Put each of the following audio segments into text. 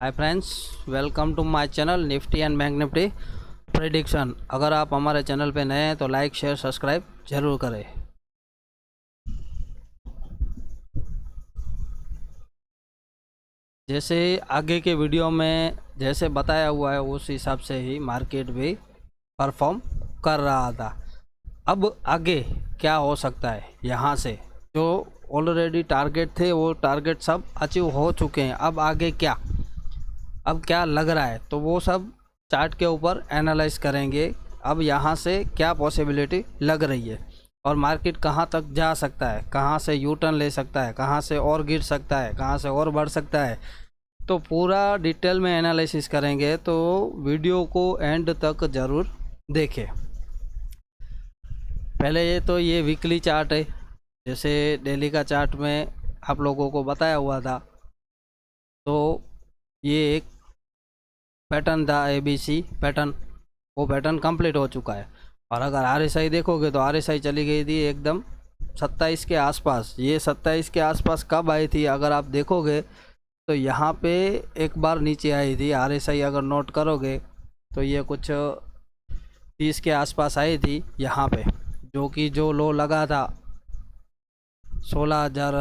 Hi friends, welcome to my channel Nifty and bank Nifty prediction. अगर आप हमारे channel पे नए हैं तो लाइक शेयर सब्सक्राइब जरूर करें। जैसे आगे के वीडियो में जैसे बताया हुआ है उस हिसाब से ही मार्केट भी परफॉर्म कर रहा था। अब आगे क्या हो सकता है, यहाँ से जो ऑलरेडी टारगेट थे वो टारगेट सब अचीव हो चुके हैं। अब आगे क्या, अब क्या लग रहा है, तो वो सब चार्ट के ऊपर एनालाइज करेंगे। अब यहाँ से क्या पॉसिबिलिटी लग रही है और मार्केट कहाँ तक जा सकता है, कहाँ से यू टर्न ले सकता है, कहाँ से और गिर सकता है, कहाँ से और बढ़ सकता है, तो पूरा डिटेल में एनालिसिस करेंगे। तो वीडियो को एंड तक ज़रूर देखें। पहले ये वीकली चार्ट है। जैसे डेली का चार्ट में आप लोगों को बताया हुआ था, तो ये एक पैटर्न था ABC पैटर्न, वो पैटर्न कंप्लीट हो चुका है। और अगर RSI देखोगे तो RSI चली गई थी एकदम 27 के आसपास। ये 27 के आसपास कब आई थी, अगर आप देखोगे तो यहाँ पे एक बार नीचे आई थी। RSI अगर नोट करोगे तो ये कुछ 30 के आसपास आई थी यहाँ पे, जो कि जो लो लगा था 16,000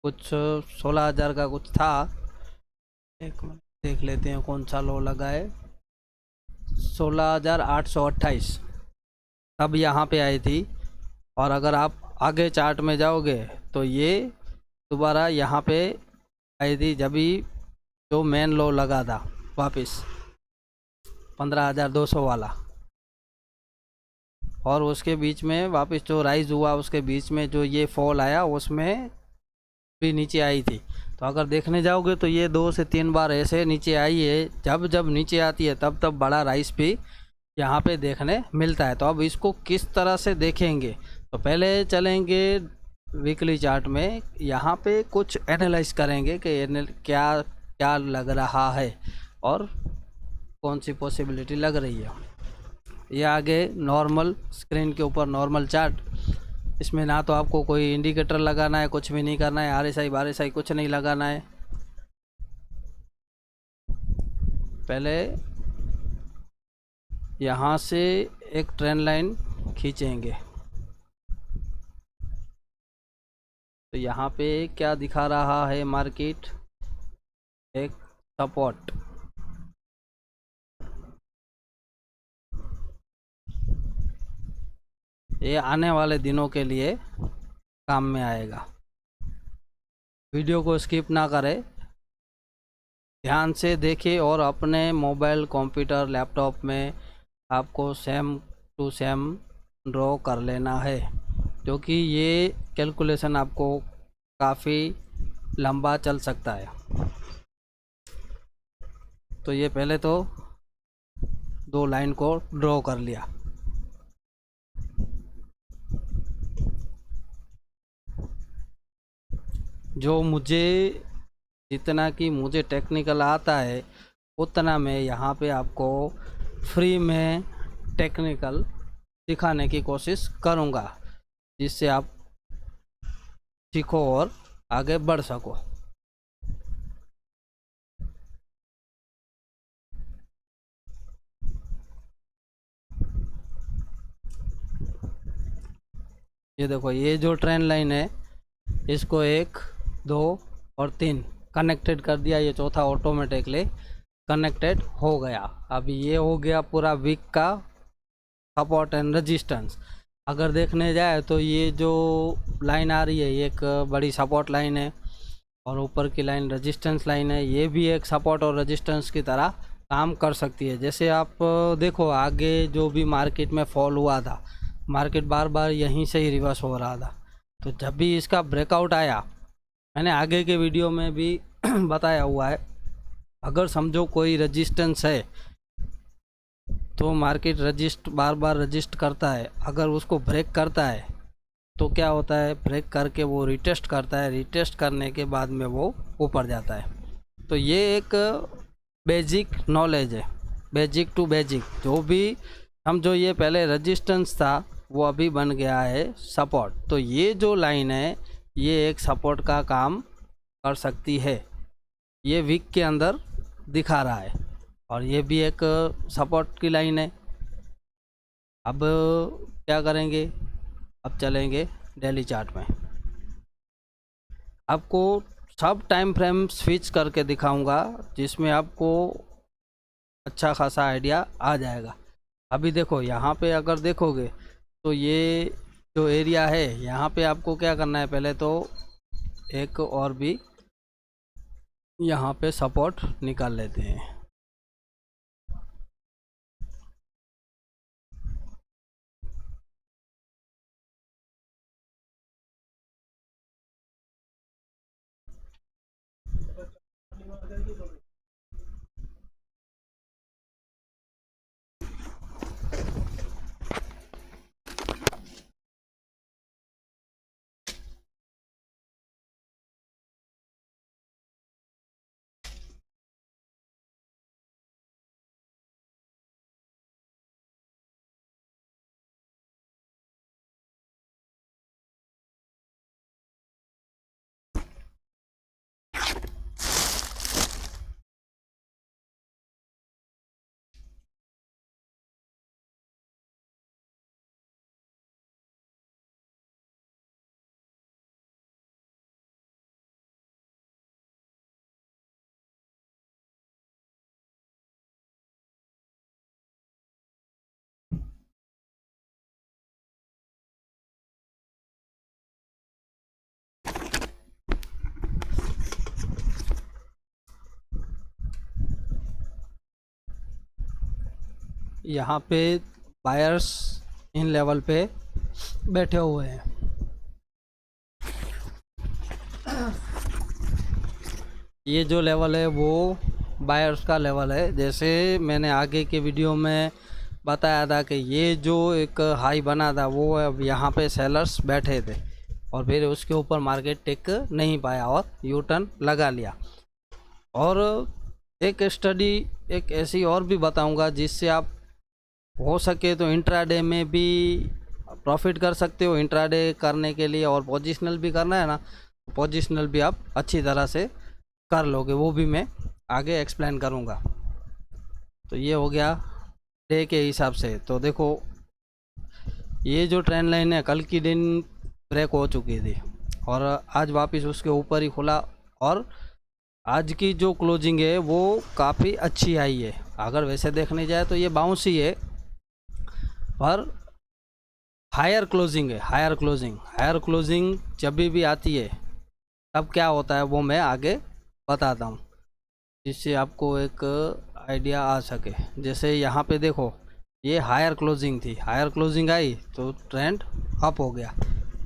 कुछ, 16,000 का कुछ था। एक मिनट देख लेते हैं कौन सा लो लगा है। 16,828 तब यहाँ पे आई थी। और अगर आप आगे चार्ट में जाओगे तो ये दोबारा यहाँ पे आई थी जब भी जो मेन लो लगा था वापस 15,200 वाला। और उसके बीच में वापस जो राइज हुआ उसके बीच में जो ये फॉल आया उसमें भी नीचे आई थी। तो अगर देखने जाओगे तो ये 2 से 3 बार ऐसे नीचे आई है। जब जब नीचे आती है तब तब बड़ा राइस भी यहाँ पे देखने मिलता है। तो अब इसको किस तरह से देखेंगे, तो पहले चलेंगे वीकली चार्ट में। यहाँ पे कुछ एनालाइज करेंगे कि क्या क्या लग रहा है और कौन सी पॉसिबिलिटी लग रही है। ये आगे नॉर्मल स्क्रीन के ऊपर नॉर्मल चार्ट, इसमें ना तो आपको कोई इंडिकेटर लगाना है, कुछ भी नहीं करना है। RSI कुछ नहीं लगाना है। पहले यहाँ से एक ट्रेंड लाइन खींचेंगे। तो यहाँ पे क्या दिखा रहा है मार्केट, एक सपोर्ट। ये आने वाले दिनों के लिए काम में आएगा। वीडियो को स्किप ना करें, ध्यान से देखिए और अपने मोबाइल, कंप्यूटर, लैपटॉप में आपको सेम टू सेम ड्रॉ कर लेना है, क्योंकि ये कैलकुलेशन आपको काफ़ी लंबा चल सकता है। तो ये पहले तो 2 लाइन को ड्रॉ कर लिया। जो जितना कि मुझे टेक्निकल आता है उतना मैं यहाँ पे आपको फ्री में टेक्निकल सिखाने की कोशिश करूँगा, जिससे आप सीखो और आगे बढ़ सको। ये देखो, ये जो ट्रेंड लाइन है इसको 1, 2 और 3 कनेक्टेड कर दिया। ये चौथा ऑटोमेटिकली कनेक्टेड हो गया। अब ये हो गया पूरा वीक का सपोर्ट एंड रेजिस्टेंस। अगर देखने जाए तो ये जो लाइन आ रही है ये एक बड़ी सपोर्ट लाइन है और ऊपर की लाइन रेजिस्टेंस लाइन है। ये भी एक सपोर्ट और रेजिस्टेंस की तरह काम कर सकती है। जैसे आप देखो आगे जो भी मार्केट में फॉल हुआ था, मार्केट बार बार यहीं से ही रिवर्स हो रहा था। तो जब भी इसका ब्रेकआउट आया, मैंने आगे के वीडियो में भी बताया हुआ है, अगर समझो कोई रेजिस्टेंस है तो मार्केट बार बार रजिस्ट करता है। अगर उसको ब्रेक करता है तो क्या होता है, ब्रेक करके वो रिटेस्ट करता है। रिटेस्ट करने के बाद में वो ऊपर जाता है। तो ये एक बेसिक नॉलेज है, बेसिक टू बेसिक। जो भी समझो ये पहले रेजिस्टेंस था वो अभी बन गया है सपोर्ट। तो ये जो लाइन है ये एक सपोर्ट का काम कर सकती है। ये वीक के अंदर दिखा रहा है और ये भी एक सपोर्ट की लाइन है। अब क्या करेंगे, अब चलेंगे डेली चार्ट में। आपको सब टाइम फ्रेम स्विच करके दिखाऊंगा जिसमें आपको अच्छा खासा आइडिया आ जाएगा। अभी देखो यहाँ पे अगर देखोगे तो ये जो एरिया है यहाँ पे आपको क्या करना है, पहले तो एक और भी यहाँ पे सपोर्ट निकाल लेते हैं। यहाँ पे बायर्स इन लेवल पे बैठे हुए हैं। ये जो लेवल है वो बायर्स का लेवल है। जैसे मैंने आगे के वीडियो में बताया था कि ये जो एक हाई बना था वो अब यहाँ पे सेलर्स बैठे थे और फिर उसके ऊपर मार्केट टिक नहीं पाया और यू टर्न लगा लिया। और एक स्टडी एक ऐसी और भी बताऊंगा जिससे आप हो सके तो इंट्राडे में भी प्रॉफिट कर सकते हो। इंट्राडे करने के लिए और पोजिशनल भी करना है ना, पोजिशनल भी आप अच्छी तरह से कर लोगे, वो भी मैं आगे एक्सप्लेन करूँगा। तो ये हो गया डे के हिसाब से। तो देखो ये जो ट्रेंड लाइन है कल की दिन ब्रेक हो चुकी थी और आज वापस उसके ऊपर ही खुला और आज की जो क्लोजिंग है वो काफ़ी अच्छी आई है। अगर वैसे देखने जाए तो ये बाउंस ही है पर हायर क्लोजिंग है। हायर क्लोजिंग जब भी आती है तब क्या होता है वो मैं आगे बताता हूँ जिससे आपको एक आइडिया आ सके। जैसे यहाँ पे देखो ये हायर क्लोजिंग थी, हायर क्लोजिंग आई तो ट्रेंड अप हो गया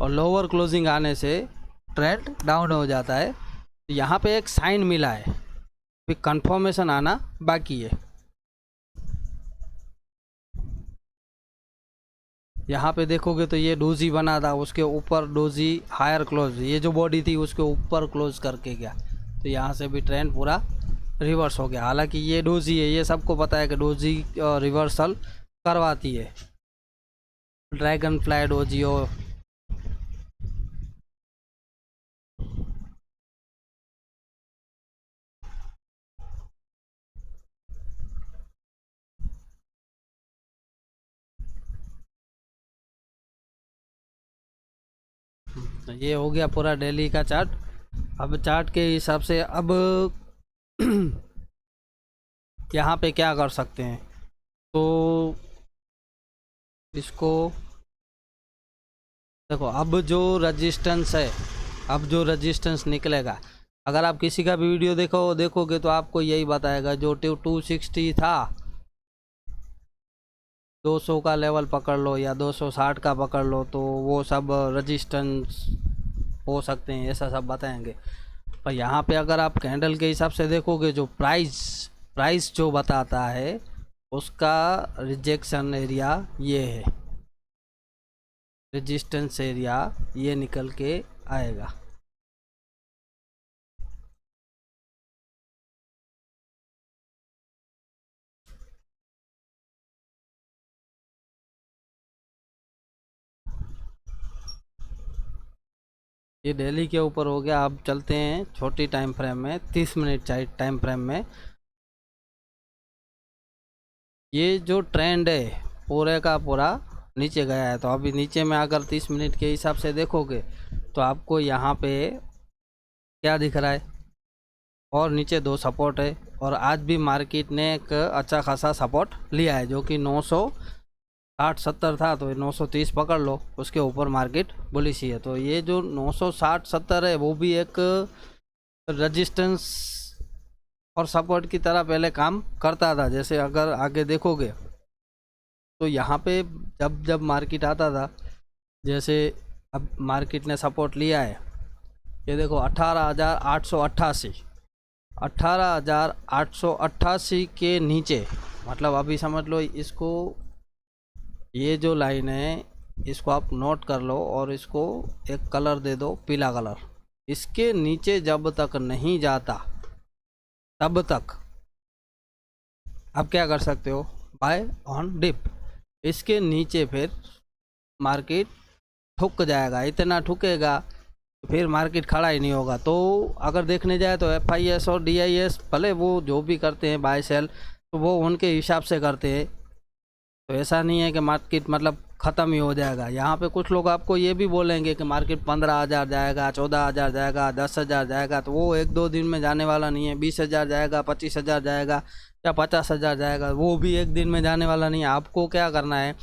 और लोअर क्लोजिंग आने से ट्रेंड डाउन हो जाता है। तो यहाँ पे एक साइन मिला है, फिर कंफर्मेशन आना बाकी है। यहाँ पे देखोगे तो ये डोजी बना था, उसके ऊपर डोजी हायर क्लोज, ये जो बॉडी थी उसके ऊपर क्लोज करके गया तो यहाँ से भी ट्रेंड पूरा रिवर्स हो गया। हालांकि ये डोजी है, ये सबको पता है कि डोजी रिवर्सल करवाती है, ड्रैगन फ्लाई डोजी हो। तो ये हो गया पूरा डेली का चार्ट। अब चार्ट के हिसाब से अब यहाँ पे क्या कर सकते हैं, तो इसको देखो अब जो रजिस्टेंस है, अब जो रजिस्टेंस निकलेगा, अगर आप किसी का भी वीडियो देखोगे तो आपको यही बताएगा जो 260 था 200 का लेवल पकड़ लो या 260 का पकड़ लो तो वो सब रजिस्टेंस हो सकते हैं, ऐसा सब बताएंगे। पर यहाँ पे अगर आप कैंडल के हिसाब से देखोगे जो प्राइस जो बताता है उसका रिजेक्शन एरिया ये है, रेजिस्टेंस एरिया ये निकल के आएगा। ये डेली के ऊपर हो गया। अब चलते हैं छोटी टाइम फ्रेम में, 30 मिनट टाइम फ्रेम में। ये जो ट्रेंड है पूरे का पूरा नीचे गया है। तो अभी नीचे में अगर 30 मिनट के हिसाब से देखोगे तो आपको यहाँ पे क्या दिख रहा है, और नीचे दो सपोर्ट है। और आज भी मार्केट ने एक अच्छा खासा सपोर्ट लिया है, जो कि 960-70 था, तो 930 पकड़ लो, उसके ऊपर मार्केट बुलिश ही है। तो ये जो 960-70 है वो भी एक रेजिस्टेंस और सपोर्ट की तरह पहले काम करता था। जैसे अगर आगे देखोगे तो यहाँ पे जब जब मार्केट आता था, जैसे अब मार्केट ने सपोर्ट लिया है, ये देखो 18,888, 18,888 के नीचे, मतलब अभी समझ लो इसको, ये जो लाइन है इसको आप नोट कर लो और इसको एक कलर दे दो, पीला कलर। इसके नीचे जब तक नहीं जाता तब तक आप क्या कर सकते हो, बाय ऑन डिप। इसके नीचे फिर मार्केट ठुक जाएगा, इतना ठुकेगा फिर मार्केट खड़ा ही नहीं होगा। तो अगर देखने जाए तो FIS और DIS भले वो जो भी करते हैं बाय सेल, तो वो उनके हिसाब से करते हैं। तो ऐसा नहीं है कि मार्केट मतलब ख़त्म ही हो जाएगा। यहाँ पे कुछ लोग आपको ये भी बोलेंगे कि मार्केट 15,000 जाएगा, 14,000 जाएगा, 10,000 जाएगा। तो वो 1-2 दिन में जाने वाला नहीं है। 20,000 जाएगा, 25,000 जाएगा या 50,000 जाएगा, वो भी एक दिन में जाने वाला नहीं है। आपको क्या करना है,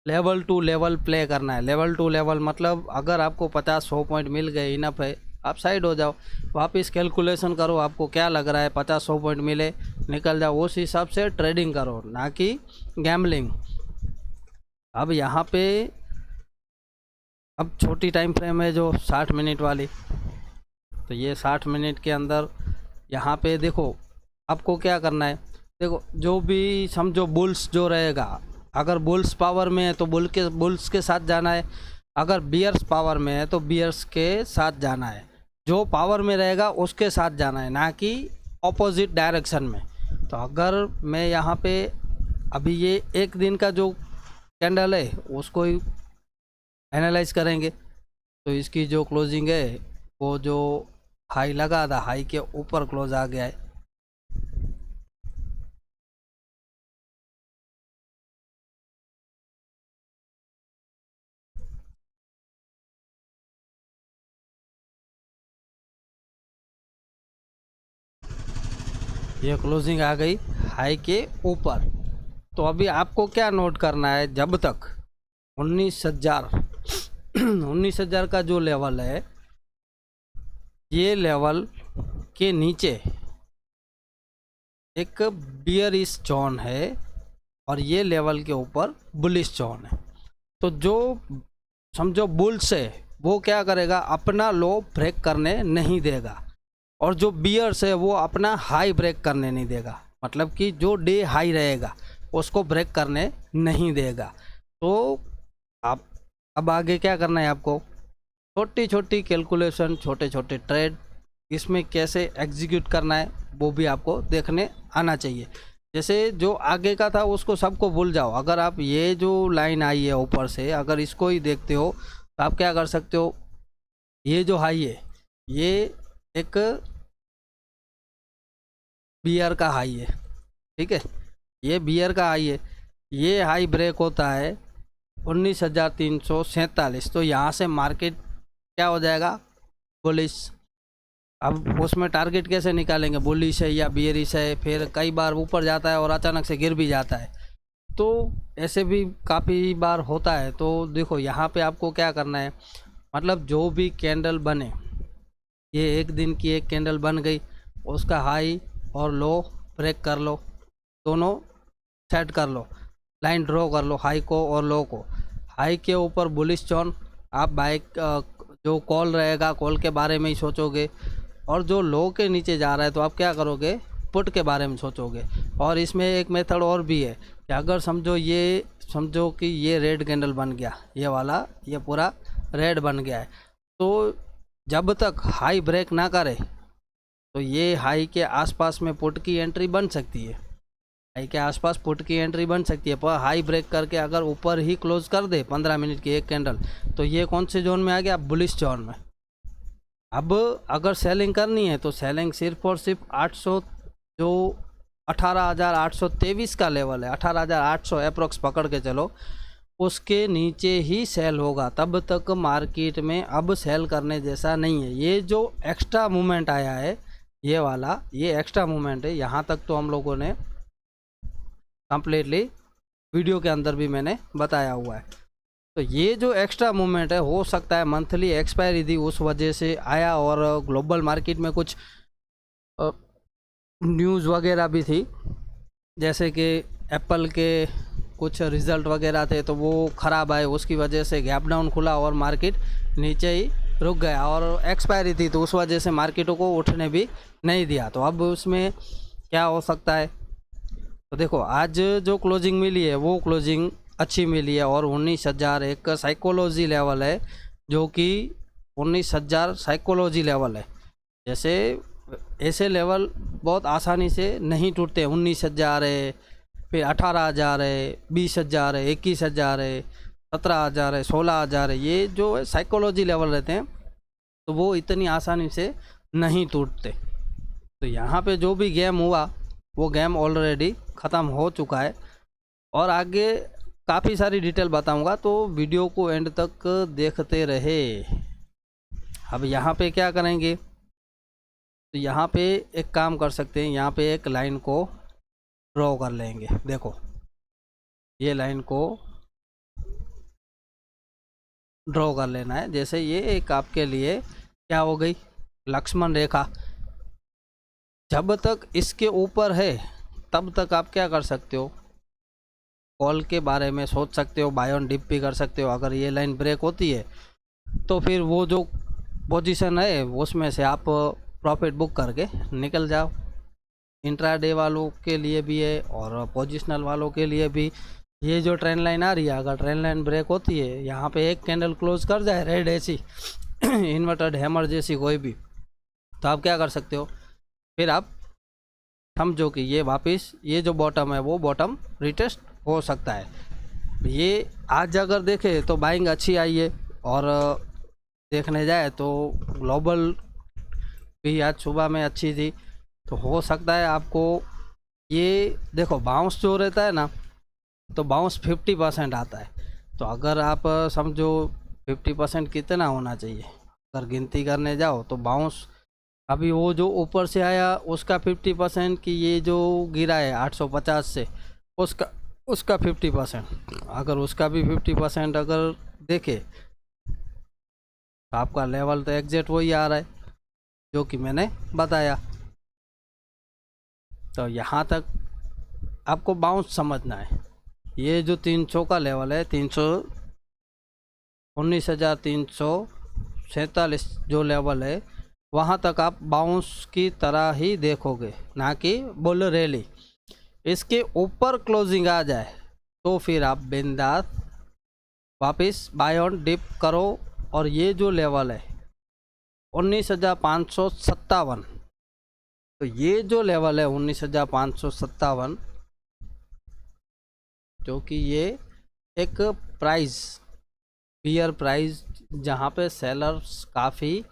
लेवल टू लेवल प्ले करना है। लेवल टू लेवल मतलब अगर आपको 50-100 पॉइंट मिल गए, इनफ है, आप साइड हो जाओ, वापस कैलकुलेशन करो आपको क्या लग रहा है, 50-100 पॉइंट मिले, निकल जाओ, उस हिसाब से ट्रेडिंग करो, ना कि गैम्बलिंग। अब यहाँ पे अब छोटी टाइम फ्रेम है जो 60 मिनट वाली। तो ये 60 मिनट के अंदर यहाँ पे देखो आपको क्या करना है। देखो जो भी समझो बुल्स जो रहेगा, अगर बुल्स पावर में है तो बुल्स के साथ जाना है, अगर बियर्स पावर में है तो बियर्स के साथ जाना है। जो पावर में रहेगा उसके साथ जाना है, ना कि ऑपोजिट डायरेक्शन में। तो अगर मैं यहाँ पे अभी ये एक दिन का जो कैंडल है उसको ही एनालाइज करेंगे, तो इसकी जो क्लोजिंग है वो जो हाई लगा था, हाई के ऊपर क्लोज आ गया है। ये क्लोजिंग आ गई हाई के ऊपर। तो अभी आपको क्या नोट करना है, जब तक 19,000 का जो लेवल है, ये लेवल के नीचे एक बियरिश जोन है और ये लेवल के ऊपर बुलिश जोन है। तो जो समझो बुल्स है वो क्या करेगा, अपना लो ब्रेक करने नहीं देगा, और जो बियर्स है वो अपना हाई ब्रेक करने नहीं देगा। मतलब कि जो डे हाई रहेगा उसको ब्रेक करने नहीं देगा। तो आप अब आगे क्या करना है आपको, छोटी छोटी कैलकुलेशन, छोटे छोटे ट्रेड, इसमें कैसे एग्जीक्यूट करना है वो भी आपको देखने आना चाहिए। जैसे जो आगे का था उसको सबको भूल जाओ। अगर आप ये जो लाइन आई है ऊपर से, अगर इसको ही देखते हो तो आप क्या कर सकते हो, ये जो हाई है ये एक बियर का हाई है, ठीक है, ये बियर का हाई है। ये हाई ब्रेक होता है 19,347। तो यहाँ से मार्केट क्या हो जाएगा, बुलिश। अब उसमें टारगेट कैसे निकालेंगे, बुलिश है या बियरिश है। फिर कई बार ऊपर जाता है और अचानक से गिर भी जाता है, तो ऐसे भी काफ़ी बार होता है। तो देखो यहाँ पे आपको क्या करना है, मतलब जो भी कैंडल बने, ये एक दिन की एक कैंडल बन गई, उसका हाई और लो ब्रेक कर लो, दोनों सेट कर लो, लाइन ड्रॉ कर लो हाई को और लो को। हाई के ऊपर बुलिश जोन, आप बाइक जो कॉल रहेगा कॉल के बारे में ही सोचोगे, और जो लो के नीचे जा रहा है तो आप क्या करोगे, पुट के बारे में सोचोगे। और इसमें एक मेथड और भी है कि अगर समझो कि ये रेड कैंडल बन गया, ये वाला ये पूरा रेड बन गया है, तो जब तक हाई ब्रेक ना करे तो ये हाई के आसपास में पुट की एंट्री बन सकती है, हाई के आसपास पुट की एंट्री बन सकती है। पर हाई ब्रेक करके अगर ऊपर ही क्लोज कर दे 15 मिनट की एक कैंडल, तो ये कौन से जोन में आ गया, बुलिश जोन में। अब अगर सेलिंग करनी है तो सेलिंग सिर्फ और सिर्फ 800, जो 18,823 का लेवल है, 18,800 अप्रोक्स पकड़ के चलो, उसके नीचे ही सेल होगा। तब तक मार्केट में अब सेल करने जैसा नहीं है। ये जो एक्स्ट्रा मूवमेंट आया है, ये वाला, ये एक्स्ट्रा मूवमेंट है। यहाँ तक तो हम लोगों ने कंप्लीटली वीडियो के अंदर भी मैंने बताया हुआ है। तो ये जो एक्स्ट्रा मूवमेंट है, हो सकता है मंथली एक्सपायरी थी उस वजह से आया, और ग्लोबल मार्केट में कुछ न्यूज़ वगैरह भी थी, जैसे कि एप्पल के कुछ रिज़ल्ट वगैरह थे तो वो ख़राब आए, उसकी वजह से गैप डाउन खुला और मार्केट नीचे ही रुक गया, और एक्सपायरी थी तो उस वजह से मार्केटों को उठने भी नहीं दिया। तो अब उसमें क्या हो सकता है, तो देखो आज जो क्लोजिंग मिली है वो क्लोजिंग अच्छी मिली है, और 19,000 एक साइकोलॉजी लेवल है, जो कि 19,000 साइकोलॉजी लेवल है। जैसे ऐसे लेवल बहुत आसानी से नहीं टूटते। 19,000 है, फिर 18,000 है, 20,000 है, 21,000 है, 17,000 है, 16,000 है, ये जो है साइकोलॉजी लेवल रहते हैं, तो वो इतनी आसानी से नहीं टूटते। तो यहाँ पे जो भी गेम हुआ वो गेम ऑलरेडी ख़त्म हो चुका है, और आगे काफ़ी सारी डिटेल बताऊंगा, तो वीडियो को एंड तक देखते रहे। अब यहाँ पे क्या करेंगे, तो यहाँ पे एक काम कर सकते हैं, यहाँ पे एक लाइन को ड्रॉ कर लेंगे। देखो ये लाइन को ड्रॉ कर लेना है। जैसे ये एक आपके लिए क्या हो गई, लक्ष्मण रेखा। जब तक इसके ऊपर है तब तक आप क्या कर सकते हो, कॉल के बारे में सोच सकते हो, बाय ऑन डिप भी कर सकते हो। अगर ये लाइन ब्रेक होती है तो फिर वो जो पोजीशन है उसमें से आप प्रॉफिट बुक करके निकल जाओ। इंट्राडे वालों के लिए भी है और पोजिशनल वालों के लिए भी। ये जो ट्रेंड लाइन आ रही है, अगर ट्रेंड लाइन ब्रेक होती है, यहाँ पे एक कैंडल क्लोज कर जाए रेड ऐसी इन्वर्टेड हैमर जैसी कोई भी, तो आप क्या कर सकते हो, फिर आप समझो कि ये वापस ये जो बॉटम है वो बॉटम रिटेस्ट हो सकता है। ये आज अगर देखे तो बाइंग अच्छी आई है, और देखने जाए तो ग्लोबल भी आज सुबह में अच्छी थी। तो हो सकता है आपको ये देखो बाउंस जो रहता है ना, तो बाउंस 50% आता है। तो अगर आप समझो 50% कितना होना चाहिए, अगर गिनती करने जाओ तो बाउंस अभी वो जो ऊपर से आया उसका 50%, कि ये जो गिरा है 850 से उसका 50%, अगर उसका भी 50% अगर देखे तो आपका लेवल तो एग्जैक्ट वही आ रहा है जो कि मैंने बताया। तो यहाँ तक आपको बाउंस समझना है। ये जो 300 का लेवल है, 19,347 जो लेवल है, वहाँ तक आप बाउंस की तरह ही देखोगे, ना कि बुल रैली। इसके ऊपर क्लोजिंग आ जाए तो फिर आप बिंदास वापस बाय ऑन डिप करो। और ये जो लेवल है 19,557, तो ये जो लेवल है 19,557, जो कि ये एक प्राइस बियर प्राइस जहाँ पे सेलर्स काफ़ी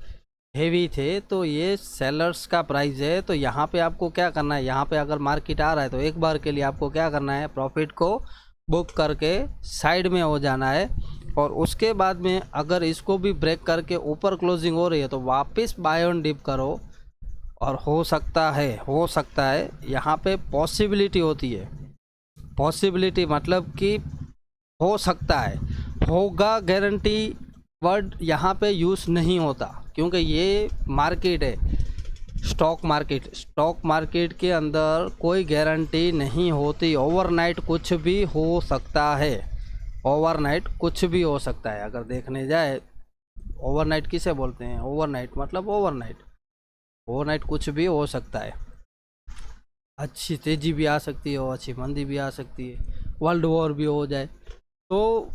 हेवी थे, तो ये सेलर्स का प्राइस है। तो यहाँ पे आपको क्या करना है, यहाँ पे अगर मार्केट आ रहा है तो एक बार के लिए आपको क्या करना है, प्रॉफिट को बुक करके साइड में हो जाना है। और उसके बाद में अगर इसको भी ब्रेक करके ऊपर क्लोजिंग हो रही है तो वापस बाय ऑन डिप करो। और हो सकता है यहाँ पे पॉसिबिलिटी होती है, पॉसिबिलिटी मतलब कि हो सकता है, होगा गारंटी वर्ड यहाँ पे यूज़ नहीं होता, क्योंकि ये मार्केट है, स्टॉक मार्केट के अंदर कोई गारंटी नहीं होती। ओवरनाइट कुछ भी हो सकता है, ओवरनाइट कुछ भी हो सकता है। अगर देखने जाए ओवरनाइट किसे बोलते हैं, ओवरनाइट मतलब ओवरनाइट कुछ भी हो सकता है। अच्छी तेज़ी भी आ सकती है और अच्छी मंदी भी आ सकती है, वर्ल्ड वॉर भी हो जाए, तो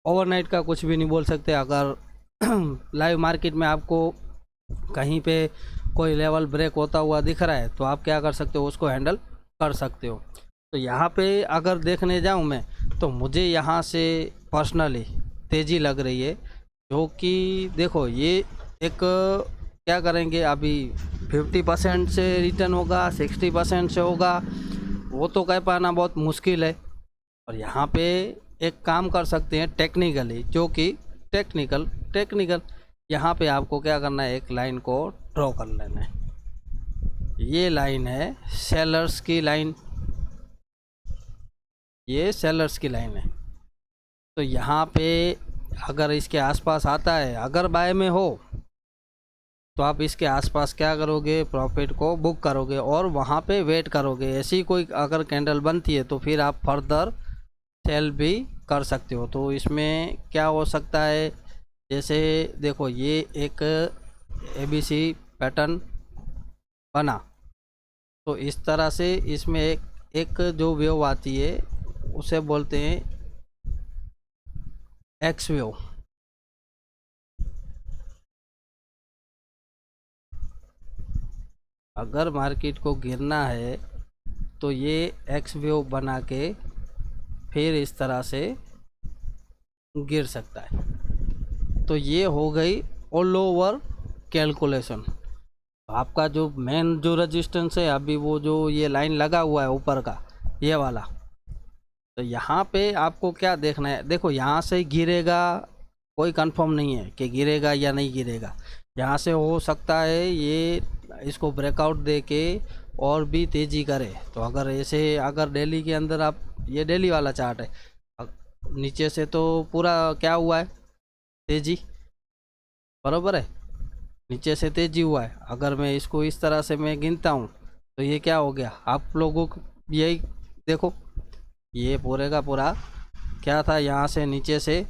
ओवरनाइट का कुछ भी नहीं बोल सकते। अगर लाइव मार्केट में आपको कहीं पे कोई लेवल ब्रेक होता हुआ दिख रहा है तो आप क्या कर सकते हो, उसको हैंडल कर सकते हो। तो यहाँ पे अगर देखने जाऊँ मैं तो मुझे यहाँ से पर्सनली तेज़ी लग रही है, जो कि देखो ये एक क्या करेंगे, अभी 50% से रिटर्न होगा, 60% से होगा, वो तो कह पाना बहुत मुश्किल है। और यहाँ पे एक काम कर सकते हैं टेक्निकली, जो कि टेक्निकल यहाँ पे आपको क्या करना है, एक लाइन को ड्रॉ कर लेना है। ये लाइन है सेलर्स की लाइन, ये सेलर्स की लाइन है। तो यहाँ पे अगर इसके आसपास आता है, अगर बाय में हो तो आप इसके आसपास क्या करोगे, प्रॉफिट को बुक करोगे और वहाँ पे वेट करोगे। ऐसी कोई अगर कैंडल बनती है तो फिर आप फर्दर सेल भी कर सकते हो। तो इसमें क्या हो सकता है, जैसे देखो ये एक ABC पैटर्न बना, तो इस तरह से इसमें एक जो वेव आती है उसे बोलते हैं एक्स वेव। अगर मार्केट को गिरना है तो ये एक्स वेव बना के फिर इस तरह से गिर सकता है। तो ये हो गई ऑल ओवर कैलकुलेशन। आपका जो मेन जो रेजिस्टेंस है, अभी वो जो ये लाइन लगा हुआ है ऊपर का, ये वाला, तो यहाँ पे आपको क्या देखना है, देखो यहाँ से गिरेगा, कोई कंफर्म नहीं है कि गिरेगा या नहीं गिरेगा। यहाँ से हो सकता है ये इसको ब्रेकआउट दे के और भी तेज़ी करे। तो अगर ऐसे अगर डेली के अंदर आप, ये डेली वाला चार्ट है, नीचे से तो पूरा क्या हुआ है, तेज़ी, बराबर है, नीचे से तेज़ी हुआ है। अगर मैं इसको इस तरह से मैं गिनता हूँ तो ये क्या हो गया, आप लोगों को यही देखो, ये पूरे का पूरा क्या था, यहाँ से नीचे से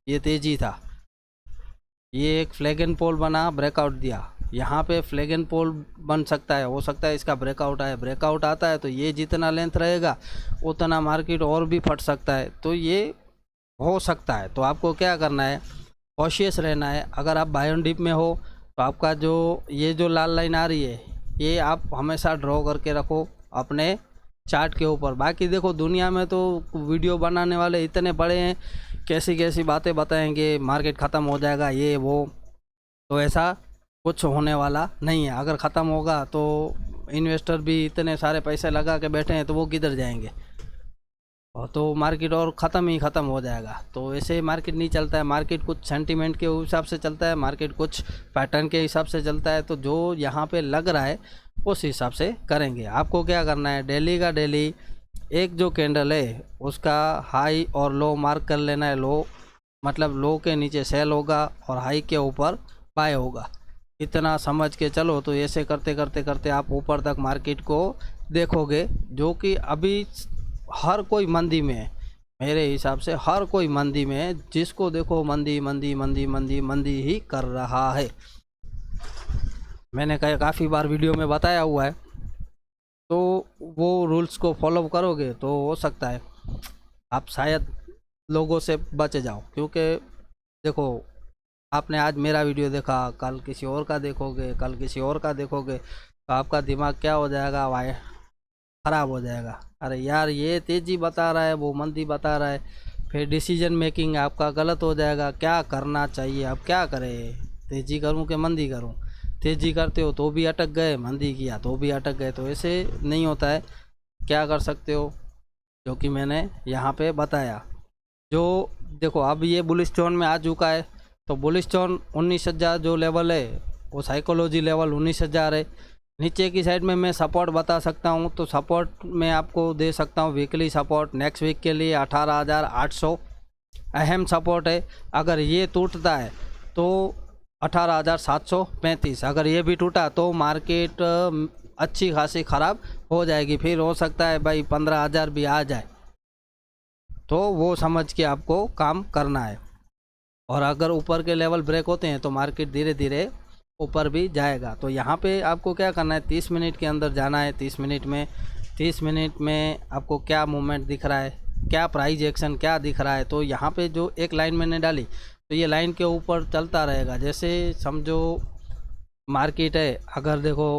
ये तेज़ी था, ये एक फ्लैग एंड पोल बना, ब्रेकआउट दिया। यहाँ पे फ्लैग एंड पोल बन सकता है, हो सकता है इसका ब्रेकआउट आए, ब्रेकआउट आता है तो ये जितना लेंथ रहेगा उतना मार्केट और भी फट सकता है। तो ये हो सकता है, तो आपको क्या करना है, कॉशियस रहना है। अगर आप बाय ऑन डिप में हो तो आपका जो ये जो लाल लाइन आ रही है, ये आप हमेशा ड्रॉ करके रखो अपने चार्ट के ऊपर। बाकी देखो दुनिया में तो वीडियो बनाने वाले इतने बड़े हैं, कैसी कैसी बातें बताएंगे, मार्केट ख़त्म हो जाएगा ये वो, तो ऐसा कुछ होने वाला नहीं है। अगर ख़त्म होगा तो इन्वेस्टर भी इतने सारे पैसे लगा के बैठे हैं तो वो किधर जाएंगे, और तो मार्केट और ख़त्म ही ख़त्म हो जाएगा। तो ऐसे मार्केट नहीं चलता है, मार्केट कुछ सेंटीमेंट के हिसाब से चलता है, मार्केट कुछ पैटर्न के हिसाब से चलता है। तो जो यहाँ पे लग रहा है उस हिसाब से करेंगे। आपको क्या करना है, डेली का डेली एक जो कैंडल है उसका हाई और लो मार्क कर लेना है। लो मतलब लो के नीचे सेल होगा और हाई के ऊपर बाय होगा, इतना समझ के चलो। तो ऐसे करते करते करते आप ऊपर तक मार्केट को देखोगे, जो कि अभी हर कोई मंदी में है, मेरे हिसाब से हर कोई मंदी में है, जिसको देखो मंदी मंदी मंदी मंदी मंदी ही कर रहा है। मैंने काफ़ी बार वीडियो में बताया हुआ है, तो वो रूल्स को फॉलो करोगे तो हो सकता है आप शायद लोगों से बच जाओ। क्योंकि देखो आपने आज मेरा वीडियो देखा, कल किसी और का देखोगे, कल किसी और का देखोगे, तो आपका दिमाग क्या हो जाएगा, वाह ख़राब हो जाएगा। अरे यार ये तेज़ी बता रहा है, वो मंदी बता रहा है, फिर डिसीजन मेकिंग आपका गलत हो जाएगा। क्या करना चाहिए, अब क्या करें, तेज़ी करूं कि मंदी करूं? तेज़ी करते हो तो भी अटक गए, मंदी किया तो भी अटक गए, तो ऐसे नहीं होता है। क्या कर सकते हो, जो कि मैंने यहाँ पे बताया। जो देखो अब ये बुलिश जोन में आ चुका है, तो बुलिश जोन 19,000 जो लेवल है वो साइकोलॉजी लेवल 19,000 है। नीचे की साइड में मैं सपोर्ट बता सकता हूँ, तो सपोर्ट में आपको दे सकता हूँ वीकली सपोर्ट नेक्स्ट वीक के लिए 18,800 अहम सपोर्ट है। अगर ये टूटता है तो 18,735, अगर ये भी टूटा तो मार्केट अच्छी खासी ख़राब हो जाएगी। फिर हो सकता है भाई 15,000 भी आ जाए, तो वो समझ के आपको काम करना है। और अगर ऊपर के लेवल ब्रेक होते हैं तो मार्केट धीरे धीरे ऊपर भी जाएगा। तो यहाँ पे आपको क्या करना है, 30 मिनट के अंदर जाना है। 30 मिनट में आपको क्या मूवमेंट दिख रहा है, क्या प्राइस एक्शन क्या दिख रहा है। तो यहाँ पे जो एक लाइन मैंने डाली, तो ये लाइन के ऊपर चलता रहेगा। जैसे समझो मार्केट है, अगर देखो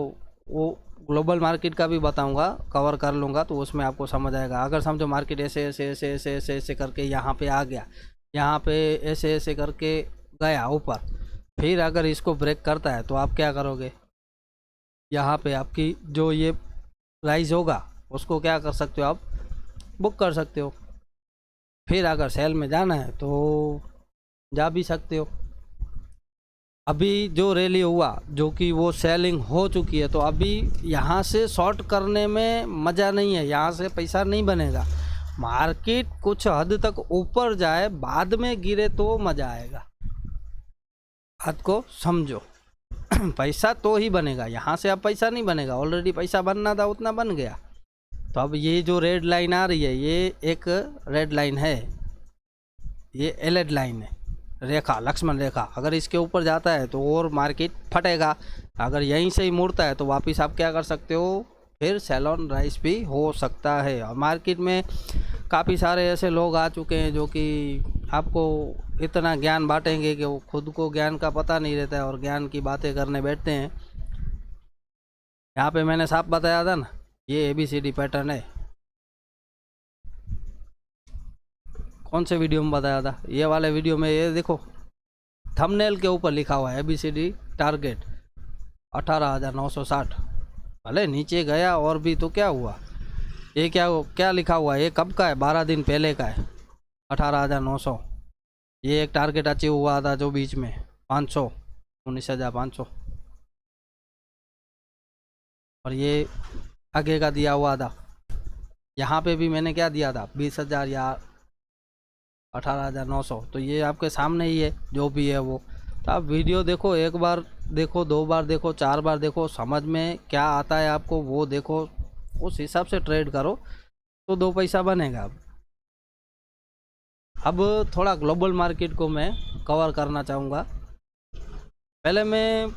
वो ग्लोबल मार्केट का भी बताऊंगा, कवर कर लूँगा तो उसमें आपको समझ आएगा। अगर समझो मार्केट ऐसे ऐसे ऐसे ऐसे ऐसे ऐसे करके यहाँ पे आ गया, यहाँ पे ऐसे ऐसे करके गया ऊपर, फिर अगर इसको ब्रेक करता है तो आप क्या करोगे, यहाँ पे आपकी जो ये प्राइस होगा उसको क्या कर सकते हो आप, बुक कर सकते हो। फिर अगर सेल में जाना है तो जा भी सकते हो। अभी जो रैली हुआ जो कि वो सेलिंग हो चुकी है, तो अभी यहाँ से शॉर्ट करने में मज़ा नहीं है, यहाँ से पैसा नहीं बनेगा। मार्केट कुछ हद तक ऊपर जाए बाद में गिरे तो मज़ा आएगा, बात को समझो। पैसा तो ही बनेगा, यहाँ से अब पैसा नहीं बनेगा, ऑलरेडी पैसा बनना था उतना बन गया। तो अब ये जो रेड लाइन आ रही है ये एक रेड लाइन है, ये एलेड लाइन है, रेखा, लक्ष्मण रेखा। अगर इसके ऊपर जाता है तो और मार्केट फटेगा, अगर यहीं से ही मुड़ता है तो वापस आप क्या कर सकते हो, फिर सेल ऑन राइज भी हो सकता है। और मार्केट में काफ़ी सारे ऐसे लोग आ चुके हैं जो कि आपको इतना ज्ञान बांटेंगे कि वो खुद को ज्ञान का पता नहीं रहता है और ज्ञान की बातें करने बैठते हैं। यहाँ पे मैंने साफ बताया था ना, ये ABCD पैटर्न है। कौन से वीडियो में बताया था, ये वाले वीडियो में। ये देखो थंबनेल के ऊपर लिखा हुआ है ABCD टारगेट 18,960। भले नीचे गया और भी तो क्या हुआ, ये क्या क्या लिखा हुआ है, ये कब का है, 12 दिन पहले का है 18,900। ये एक टारगेट अचीव हुआ था जो बीच में 500, 19,500। और ये आगे का दिया हुआ था, यहाँ पे भी मैंने क्या दिया था, 20,000 या 18,900। तो ये आपके सामने ही है जो भी है वो। तो आप वीडियो देखो, एक बार देखो, 2 बार देखो, 4 बार देखो, समझ में क्या आता है आपको वो देखो, उस हिसाब से ट्रेड करो तो 2 पैसा बनेगा। अब थोड़ा ग्लोबल मार्केट को मैं कवर करना चाहूँगा। पहले मैं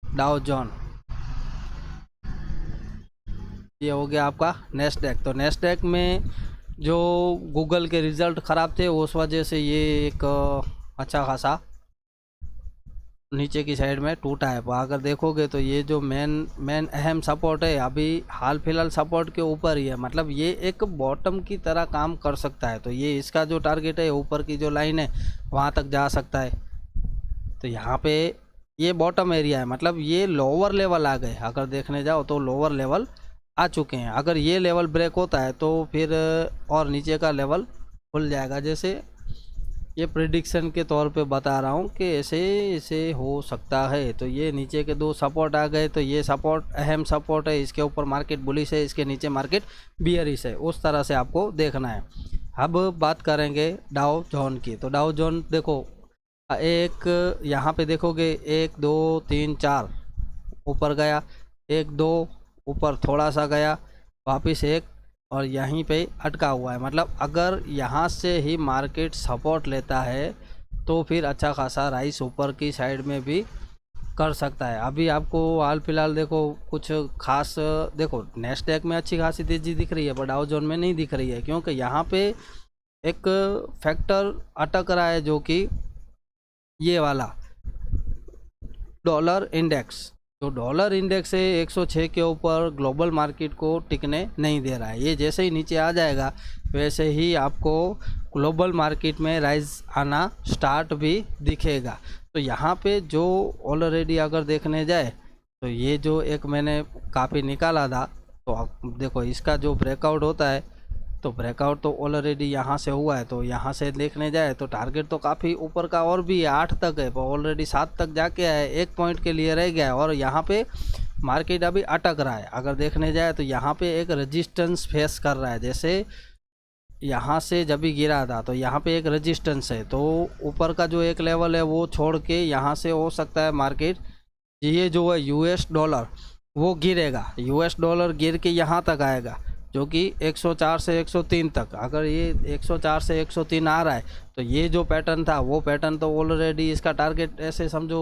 डाउ जोन, ये हो गया आपका नेस्डैक। तो नेस्डैक में जो गूगल के रिज़ल्ट ख़राब थे उस वजह से ये एक अच्छा खासा नीचे की साइड में टूटा है। अगर देखोगे तो ये जो मेन अहम सपोर्ट है अभी हाल फिलहाल सपोर्ट के ऊपर ही है, मतलब ये एक बॉटम की तरह काम कर सकता है। तो ये इसका जो टारगेट है ऊपर की जो लाइन है वहाँ तक जा सकता है। तो यहाँ पे ये बॉटम एरिया है, मतलब ये लोअर लेवल आ गए। अगर देखने जाओ तो लोअर लेवल आ चुके हैं। अगर ये लेवल ब्रेक होता है तो फिर और नीचे का लेवल खुल जाएगा। जैसे ये प्रिडिक्शन के तौर पे बता रहा हूँ कि ऐसे ऐसे हो सकता है। तो ये नीचे के 2 सपोर्ट आ गए, तो ये सपोर्ट अहम सपोर्ट है, इसके ऊपर मार्केट बुलिश है, इसके नीचे मार्केट बियरिश है। उस तरह से आपको देखना है। अब बात करेंगे डाउ जोन की। तो डाउ जोन देखो, एक यहाँ पे देखोगे 1 2 3 4 ऊपर गया, 1 2 ऊपर थोड़ा सा गया, वापस 1 और यहीं पे अटका हुआ है। मतलब अगर यहाँ से ही मार्केट सपोर्ट लेता है तो फिर अच्छा खासा राइस ऊपर की साइड में भी कर सकता है। अभी आपको हाल फिलहाल देखो कुछ खास, देखो नेस्डैक में अच्छी खासी तेज़ी दिख रही है पर डाउ जोन में नहीं दिख रही है, क्योंकि यहाँ पे एक फैक्टर अटक रहा है जो कि ये वाला डॉलर इंडेक्स। जो डॉलर इंडेक्स है 106 के ऊपर ग्लोबल मार्केट को टिकने नहीं दे रहा है। ये जैसे ही नीचे आ जाएगा वैसे ही आपको ग्लोबल मार्केट में राइज आना स्टार्ट भी दिखेगा। तो यहाँ पे जो ऑलरेडी अगर देखने जाए तो ये जो एक मैंने काफ़ी निकाला था, तो देखो इसका जो ब्रेकआउट होता है तो ब्रेकआउट तो ऑलरेडी यहाँ से हुआ है। तो यहाँ से देखने जाए तो टारगेट तो काफ़ी ऊपर का और भी है, 8 तक है, पर ऑलरेडी 7 तक जाके आया है, 1 पॉइंट के लिए रह गया है और यहाँ पे मार्केट अभी अटक रहा है। अगर देखने जाए तो यहाँ पे एक रेजिस्टेंस फेस कर रहा है। जैसे यहाँ से जब भी गिरा था तो यहाँ पे एक रेजिस्टेंस है, तो ऊपर का जो एक लेवल है वो छोड़ के यहाँ से हो सकता है मार्केट, ये जो है US डॉलर वो गिरेगा, US डॉलर गिर के यहाँ तक आएगा जो कि 104 से 103 तक। अगर ये 104 से 103 आ रहा है तो ये जो पैटर्न था वो पैटर्न तो ऑलरेडी इसका टारगेट ऐसे समझो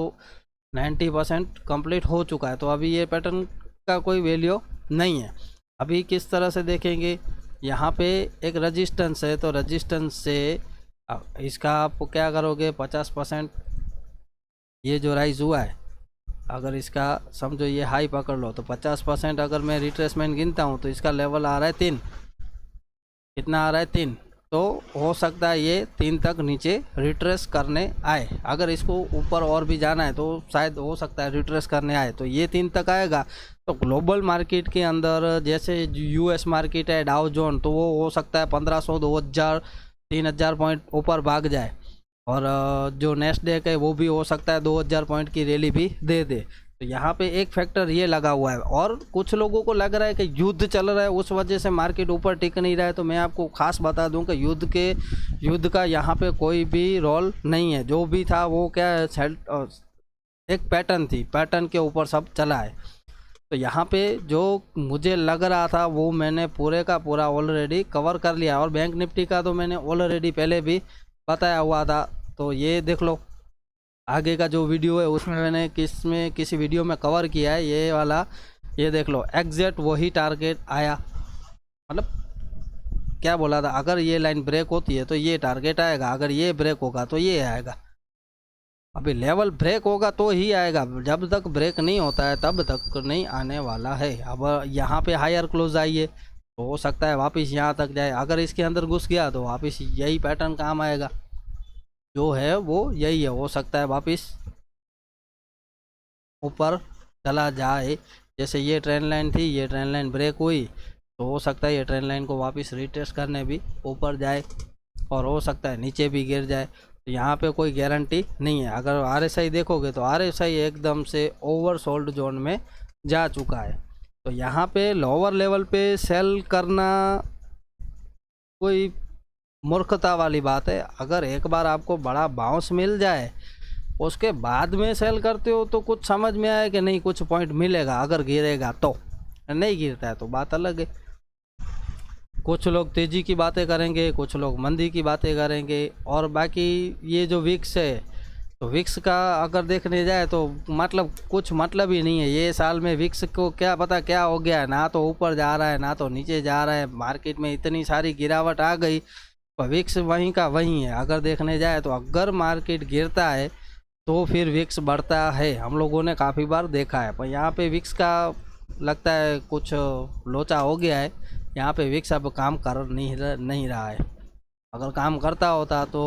90% कंप्लीट हो चुका है। तो अभी ये पैटर्न का कोई वैल्यू नहीं है। अभी किस तरह से देखेंगे, यहाँ पे एक रजिस्टेंस है, तो रजिस्टेंस से इसका आप क्या करोगे, 50% ये जो राइज हुआ है अगर इसका समझो ये हाई पकड़ लो तो 50% अगर मैं रिट्रेसमेंट गिनता हूँ तो इसका लेवल आ रहा है 3 कितना आ रहा है 3, तो हो सकता है ये 3 तक नीचे रिट्रेस करने आए। अगर इसको ऊपर और भी जाना है तो शायद हो सकता है रिट्रेस करने आए, तो ये 3 तक आएगा। तो ग्लोबल मार्केट के अंदर जैसे यूएस मार्केट है डाउ जोन, तो वो हो सकता है 1500 2000 3000 पॉइंट ऊपर भाग जाए। और जो नेस्डेक है वो भी हो सकता है 2000 पॉइंट की रैली भी दे दे। तो यहाँ पे एक फैक्टर ये लगा हुआ है। और कुछ लोगों को लग रहा है कि युद्ध चल रहा है उस वजह से मार्केट ऊपर टिक नहीं रहा है, तो मैं आपको खास बता दूं कि युद्ध का यहाँ पे कोई भी रोल नहीं है। जो भी था वो क्या है, एक पैटर्न थी, पैटर्न के ऊपर सब चला है। तो यहाँ पे जो मुझे लग रहा था वो मैंने पूरे का पूरा ऑलरेडी कवर कर लिया। और बैंक निफ्टी का तो मैंने ऑलरेडी पहले भी बताया हुआ था। तो ये देख लो, आगे का जो वीडियो है उसमें मैंने किसी वीडियो में कवर किया है ये वाला। ये देख लो, एग्जैक्ट वही टारगेट आया। मतलब क्या बोला था, अगर ये लाइन ब्रेक होती है तो ये टारगेट आएगा, अगर ये ब्रेक होगा तो ये आएगा। अभी लेवल ब्रेक होगा तो ही आएगा, जब तक ब्रेक नहीं होता है तब तक नहीं आने वाला है। अब यहाँ पे हायर क्लोज आइए तो हो सकता है वापस यहाँ तक जाए। अगर इसके अंदर घुस गया तो वापस यही पैटर्न काम आएगा, जो है वो यही है। हो सकता है वापस ऊपर चला जाए। जैसे ये ट्रेंड लाइन थी, ये ट्रेंड लाइन ब्रेक हुई तो हो सकता है ये ट्रेंड लाइन को वापस रिटेस्ट करने भी ऊपर जाए, और हो सकता है नीचे भी गिर जाए। तो यहाँ पे कोई गारंटी नहीं है। अगर आरएसआई देखोगे तो आरएसआई एकदम से ओवरसोल्ड जोन में जा चुका है। तो यहाँ पे लोअर लेवल पे सेल करना कोई मूर्खता वाली बात है। अगर एक बार आपको बड़ा बाउंस मिल जाए उसके बाद में सेल करते हो तो कुछ समझ में आए कि नहीं कुछ पॉइंट मिलेगा, अगर गिरेगा तो। नहीं गिरता है तो बात अलग है। कुछ लोग तेज़ी की बातें करेंगे, कुछ लोग मंदी की बातें करेंगे। और बाकी ये जो विक्स है, तो विक्स का अगर देखने जाए तो मतलब कुछ मतलब ही नहीं है। ये साल में विक्स को क्या पता क्या हो गया है, ना तो ऊपर जा रहा है ना तो नीचे जा रहा है। मार्केट में इतनी सारी गिरावट आ गई, पर विक्स वहीं का वहीं है। अगर देखने जाए तो अगर मार्केट गिरता है तो फिर विक्स बढ़ता है, हम लोगों ने काफ़ी बार देखा है। पर यहाँ पे विक्स का लगता है कुछ लोचा हो गया है। यहाँ पे विक्स अब काम कर नहीं रहा है। अगर काम करता होता तो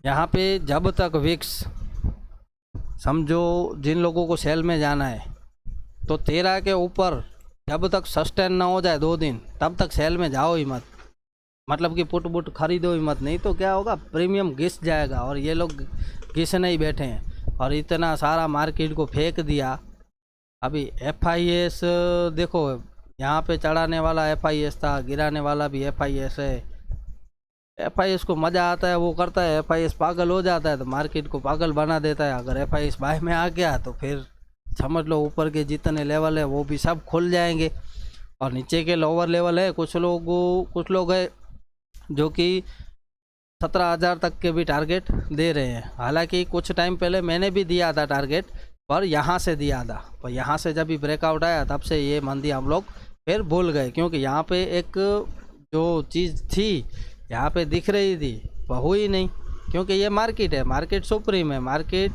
यहाँ पे जब तक विक्स, समझो जिन लोगों को सेल में जाना है तो 13 के ऊपर जब तक सस्टेन ना हो जाए 2 दिन, तब तक सेल में जाओ ही मत। मतलब कि पुट खरीदो ही मत, नहीं तो क्या होगा, प्रीमियम घिस जाएगा। और ये लोग घिसने ही बैठे हैं और इतना सारा मार्केट को फेंक दिया। अभी एफआईएस देखो, यहाँ पे चढ़ाने वाला एफआईएस था, गिराने वाला भी एफआईएस है। एफआईएस को मज़ा आता है वो करता है, एफआईएस पागल हो जाता है तो मार्केट को पागल बना देता है। अगर एफआईएस बाय में आ गया तो फिर समझ लो ऊपर के जितने लेवल है वो भी सब खुल जाएंगे। और नीचे के लोअर लेवल है, कुछ लोग है जो कि 17,000 तक के भी टारगेट दे रहे हैं। हालांकि कुछ टाइम पहले मैंने भी दिया था टारगेट, पर यहाँ से दिया था। पर यहाँ से जब भी ब्रेकआउट आया तब से ये मंदी हम लोग फिर भूल गए, क्योंकि यहाँ पे एक जो चीज़ थी यहाँ पे दिख रही थी वह हुई नहीं। क्योंकि ये मार्केट है, मार्केट सुप्रीम है, मार्केट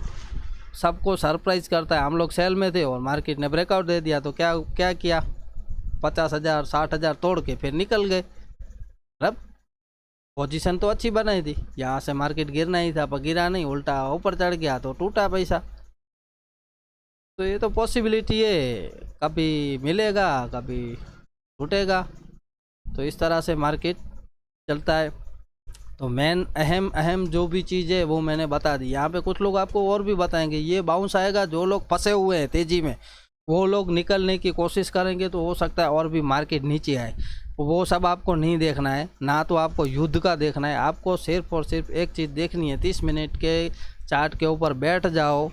सबको सरप्राइज़ करता है। हम लोग सेल में थे और मार्केट ने ब्रेकआउट दे दिया तो क्या किया, 50,000 60,000 तोड़ के फिर निकल गए। अब पोजीशन तो अच्छी बनाई थी, यहाँ से मार्केट गिरना ही था पर गिरा नहीं, उल्टा ऊपर चढ़ गया तो टूटा पैसा। तो ये तो पॉसिबिलिटी है, कभी मिलेगा कभी टूटेगा। तो इस तरह से मार्केट चलता है। तो मेन अहम जो भी चीज़ है वो मैंने बता दी। यहाँ पे कुछ लोग आपको और भी बताएंगे ये बाउंस आएगा, जो लोग फंसे हुए हैं तेज़ी में वो लोग निकलने की कोशिश करेंगे तो हो सकता है और भी मार्केट नीचे आए। वो सब आपको नहीं देखना है, ना तो आपको युद्ध का देखना है। आपको सिर्फ और सिर्फ एक चीज़ देखनी है, 30 मिनट के चार्ट के ऊपर बैठ जाओ,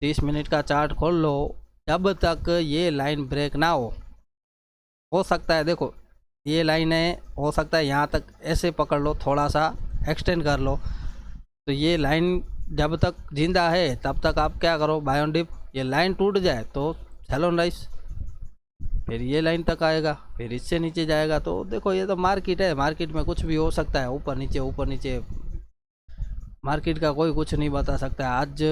30 मिनट का चार्ट खोल लो। जब तक ये लाइन ब्रेक ना हो सकता है, देखो ये लाइन है, हो सकता है यहाँ तक ऐसे पकड़ लो, थोड़ा सा एक्सटेंड कर लो। तो ये लाइन जब तक जिंदा है तब तक आप क्या करो, बाय ऑन डिप। ये लाइन टूट जाए तो सेल ऑन राइज, फिर ये लाइन तक आएगा, फिर इससे नीचे जाएगा। तो देखो ये तो मार्केट है, मार्केट में कुछ भी हो सकता है, ऊपर नीचे मार्केट का कोई कुछ नहीं बता सकता है। आज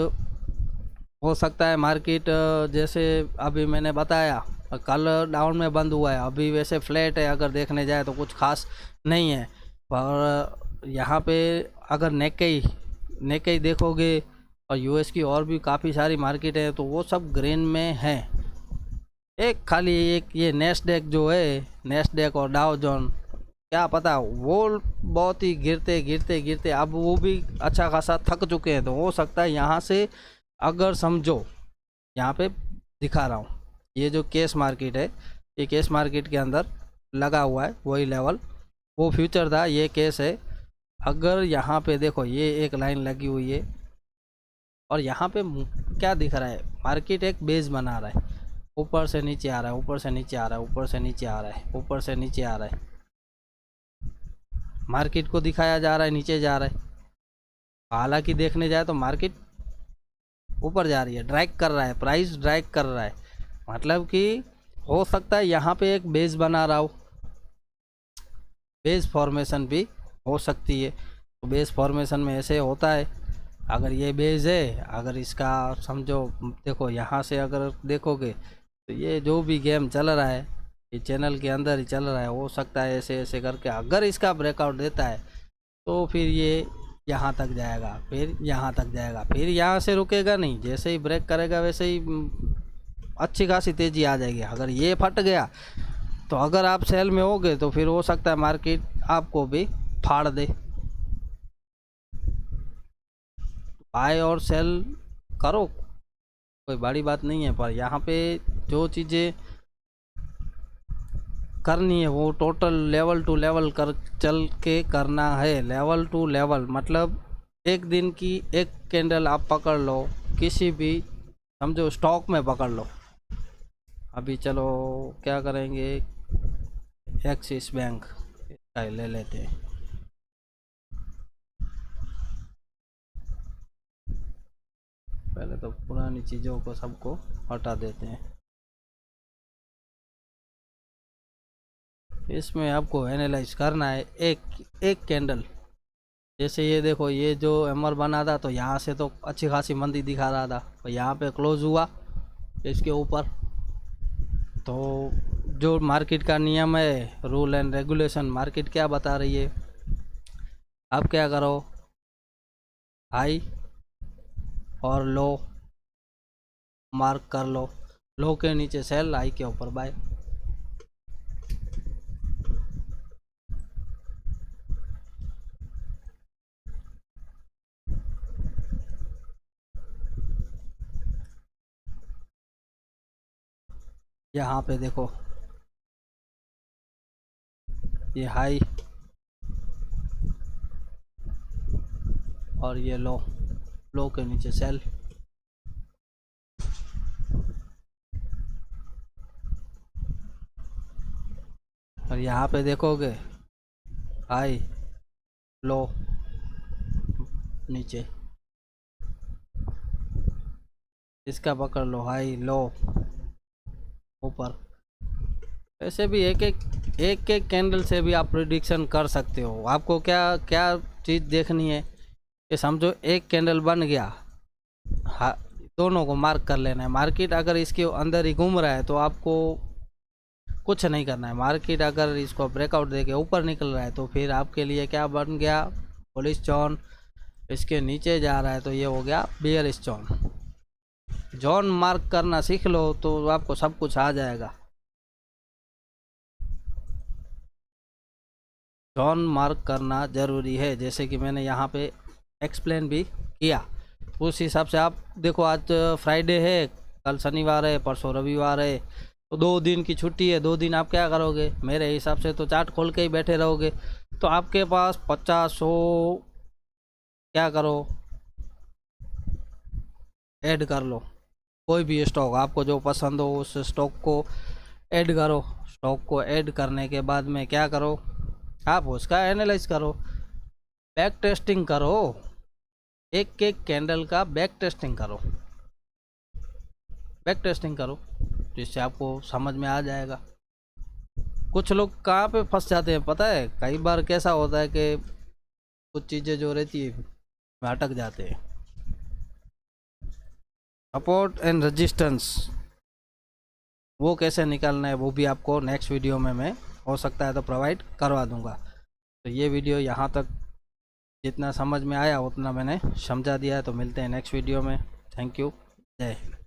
हो सकता है मार्केट जैसे अभी मैंने बताया कल डाउन में बंद हुआ है, अभी वैसे फ्लैट है, अगर देखने जाए तो कुछ खास नहीं है। पर यहाँ पे अगर नेकई देखोगे और यूएस की और भी काफ़ी सारी मार्केट है तो वो सब ग्रीन में है। एक खाली एक ये नेस्डेक जो है, नेस्डेक और डाउ जोन, क्या पता वो बहुत ही गिरते गिरते गिरते अब वो भी अच्छा खासा थक चुके हैं। तो हो सकता है यहाँ से, अगर समझो यहाँ पे दिखा रहा हूँ, ये जो केस मार्केट है, ये केस मार्केट के अंदर लगा हुआ है वही लेवल, वो फ्यूचर था, ये केस है। अगर यहाँ पे देखो ये एक लाइन लगी हुई है और यहाँ पे क्या दिख रहा है, मार्केट एक बेस बना रहा है, ऊपर से नीचे आ रहा है, ऊपर से नीचे आ रहा है, ऊपर से नीचे आ रहा है, ऊपर से नीचे आ रहा है, मार्केट को दिखाया जा रहा है नीचे जा रहा है। हालांकि देखने जाए तो मार्केट ऊपर जा रही है, ड्रैग कर रहा है, प्राइस ड्रैग कर रहा है, मतलब कि हो सकता है यहाँ पे एक बेस बना रहा हो, बेस फॉर्मेशन भी हो सकती है। तो बेस फॉर्मेशन में ऐसे होता है, अगर ये बेस है, अगर इसका समझो, देखो यहाँ से अगर देखोगे तो ये जो भी गेम चल रहा है ये चैनल के अंदर ही चल रहा है, हो सकता है ऐसे ऐसे करके अगर इसका ब्रेकआउट देता है तो फिर ये यहाँ तक जाएगा, फिर यहाँ तक जाएगा, फिर यहाँ से रुकेगा नहीं, जैसे ही ब्रेक करेगा वैसे ही अच्छी खासी तेज़ी आ जाएगी। अगर ये फट गया तो अगर आप सेल में होगे तो फिर हो सकता है मार्केट आपको भी फाड़ दे। बाय और सेल करो, कोई बड़ी बात नहीं है, पर यहाँ पे जो चीज़ें करनी है वो टोटल लेवल टू लेवल कर चल के करना है। लेवल टू लेवल मतलब एक दिन की एक कैंडल आप पकड़ लो, किसी भी समझो स्टॉक में पकड़ लो। अभी चलो क्या करेंगे, एक्सिस बैंक का ले लेते हैं। पहले तो पुरानी चीज़ों को सबको हटा देते हैं। इसमें आपको एनालाइज करना है एक एक कैंडल, जैसे ये देखो, ये जो एमआर बना था तो यहाँ से तो अच्छी खासी मंदी दिखा रहा था, तो यहाँ पे क्लोज हुआ इसके ऊपर। तो जो मार्केट का नियम है, रूल एंड रेगुलेशन, मार्केट क्या बता रही है, आप क्या करो, हाई और लो मार्क कर लो, लो के नीचे सेल, हाई के ऊपर बाय। यहाँ पे देखो ये हाई और ये लो, लो के नीचे सेल, और यहाँ पे देखोगे हाई लो नीचे, इसका पकड़ लो, हाई लो ऊपर। ऐसे भी एक कैंडल से भी आप प्रिडिक्शन कर सकते हो। आपको क्या क्या चीज़ देखनी है कि समझो एक कैंडल बन गया, हाँ, दोनों को मार्क कर लेना है। मार्केट अगर इसके अंदर ही घूम रहा है तो आपको कुछ नहीं करना है। मार्केट अगर इसको ब्रेकआउट देके ऊपर निकल रहा है तो फिर आपके लिए क्या बन गया, बुलिश जोन। इसके नीचे जा रहा है तो ये हो गया बेयरिश जोन। जोन मार्क करना सीख लो तो आपको सब कुछ आ जाएगा। जोन मार्क करना ज़रूरी है, जैसे कि मैंने यहाँ पे एक्सप्लेन भी किया, उस हिसाब से आप देखो। आज फ्राइडे है, कल शनिवार है, परसों रविवार है, तो 2 दिन की छुट्टी है। 2 दिन आप क्या करोगे, मेरे हिसाब से तो चार्ट खोल के ही बैठे रहोगे। तो आपके पास 50-100 क्या करो, ऐड कर लो। कोई भी स्टॉक आपको जो पसंद हो उस स्टॉक को ऐड करो। स्टॉक को ऐड करने के बाद में क्या करो, आप उसका एनालाइज करो, बैक टेस्टिंग करो, एक एक कैंडल का बैक टेस्टिंग करो, बैक टेस्टिंग करो, जिससे आपको समझ में आ जाएगा। कुछ लोग कहाँ पे फंस जाते हैं पता है, कई बार कैसा होता है कि कुछ चीज़ें जो रहती है में अटक जाते हैं। सपोर्ट एंड रेजिस्टेंस वो कैसे निकालना है वो भी आपको नेक्स्ट वीडियो में मैं हो सकता है तो प्रोवाइड करवा दूंगा। तो ये वीडियो यहाँ तक जितना समझ में आया उतना मैंने समझा दिया है। तो मिलते हैं नेक्स्ट वीडियो में। Thank you. जय हिंद।